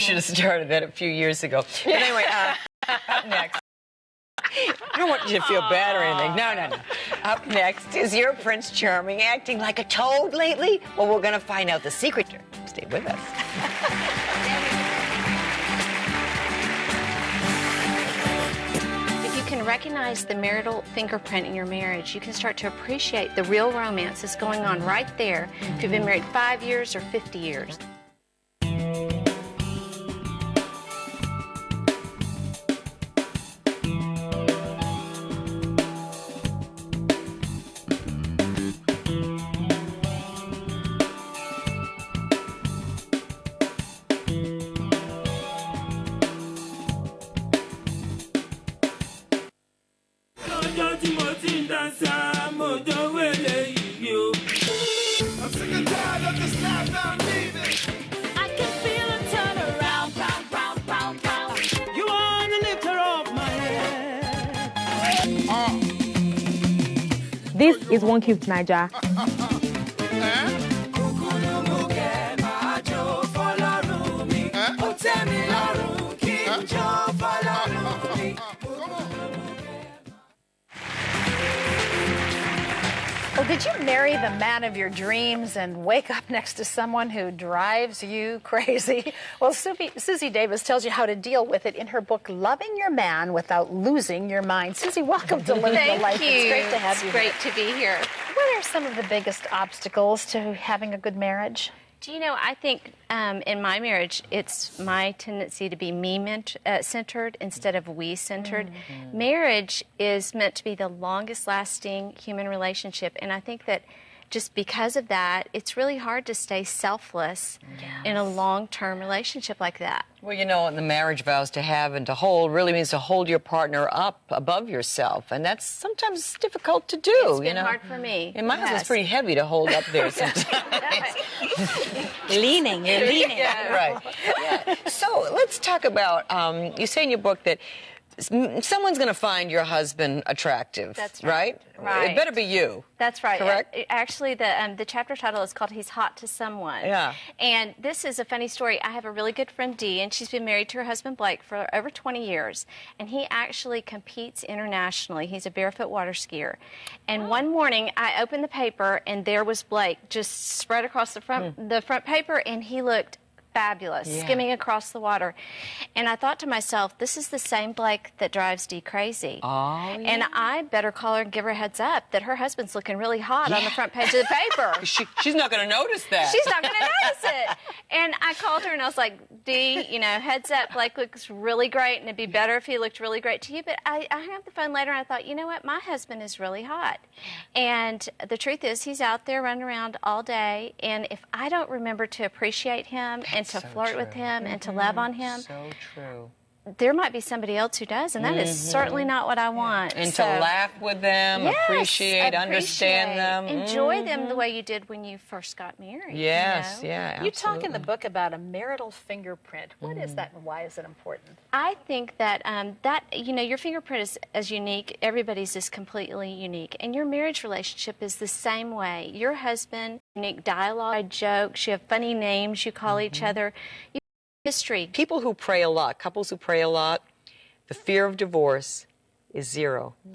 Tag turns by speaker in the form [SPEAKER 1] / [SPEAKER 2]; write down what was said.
[SPEAKER 1] should have started that a few years ago. But anyway, up next. I don't want you to feel bad or anything. No. Up next, is your Prince Charming acting like a toad lately? Well, we're going to find out the secret. Stay with us.
[SPEAKER 2] If you can recognize the marital fingerprint in your marriage, you can start to appreciate the real romance that's going on right there if you've been married 5 years or 50 years.
[SPEAKER 3] I'm sick and tired of this life I'm leaving.
[SPEAKER 4] I can feel it turn around, round. You are the lifter of my head.
[SPEAKER 5] This is One Cube to Niger.
[SPEAKER 6] Well, did you marry the man of your dreams and wake up next to someone who drives you crazy? Well, Susie Davis tells you how to deal with it in her book, Loving Your Man Without Losing Your Mind. Susie, welcome to Living the Life.
[SPEAKER 2] Thank you.
[SPEAKER 6] It's great to have you
[SPEAKER 2] It's great
[SPEAKER 6] here.
[SPEAKER 2] to be here.
[SPEAKER 6] What are some of the biggest obstacles to having a good marriage?
[SPEAKER 2] Do you know, I think in my marriage, it's my tendency to be me-centered instead of we-centered. Marriage is meant to be the longest-lasting human relationship, and I think that just because of that, it's really hard to stay selfless in a long-term relationship like that.
[SPEAKER 1] Well, you know, the marriage vows to have and to hold really means to hold your partner up above yourself, and that's sometimes difficult to do.
[SPEAKER 2] It's been hard for me.
[SPEAKER 1] And my husband's pretty heavy to hold up there sometimes.
[SPEAKER 6] You're leaning.
[SPEAKER 1] Yeah, right. Yeah. So let's talk about, you say in your book that someone's going to find your husband attractive.
[SPEAKER 2] That's
[SPEAKER 1] right.
[SPEAKER 2] Right.
[SPEAKER 1] It better be you.
[SPEAKER 2] That's right.
[SPEAKER 1] Correct?
[SPEAKER 2] Actually, the chapter title is called He's Hot to Someone.
[SPEAKER 1] Yeah.
[SPEAKER 2] And this is a funny story. I have a really good friend, Dee, and she's been married to her husband, Blake, for over 20 years. And he actually competes internationally. He's a barefoot water skier. And one morning, I opened the paper, and there was Blake just spread across the front paper, and he looked fabulous, skimming across the water. And I thought to myself, this is the same Blake that drives Dee crazy.
[SPEAKER 1] Oh, yeah.
[SPEAKER 2] And I better call her and give her a heads up that her husband's looking really hot on the front page of the paper.
[SPEAKER 1] She's not going to notice that.
[SPEAKER 2] She's not going to notice it. And I called her and I was like, Dee, you know, heads up, Blake looks really great, and it'd be better if he looked really great to you. But I hung up the phone later and I thought, you know what, my husband is really hot. And the truth is, he's out there running around all day, and if I don't remember to appreciate him and to flirt with him and to love on him,
[SPEAKER 1] so true.
[SPEAKER 2] There might be somebody else who does, and that is certainly not what I want.
[SPEAKER 1] And to laugh with them, appreciate, understand them.
[SPEAKER 2] Enjoy them the way you did when you first got married.
[SPEAKER 1] Yes,
[SPEAKER 2] you know?
[SPEAKER 1] yeah, absolutely.
[SPEAKER 6] You talk in the book about a marital fingerprint. What is that, and why is it important?
[SPEAKER 2] I think that, you know, your fingerprint is as unique. Everybody's is completely unique. And your marriage relationship is the same way. Your husband, unique dialogue, jokes, you have funny names you call each other. History.
[SPEAKER 1] People who pray a lot, couples who pray a lot, the fear of divorce is 0.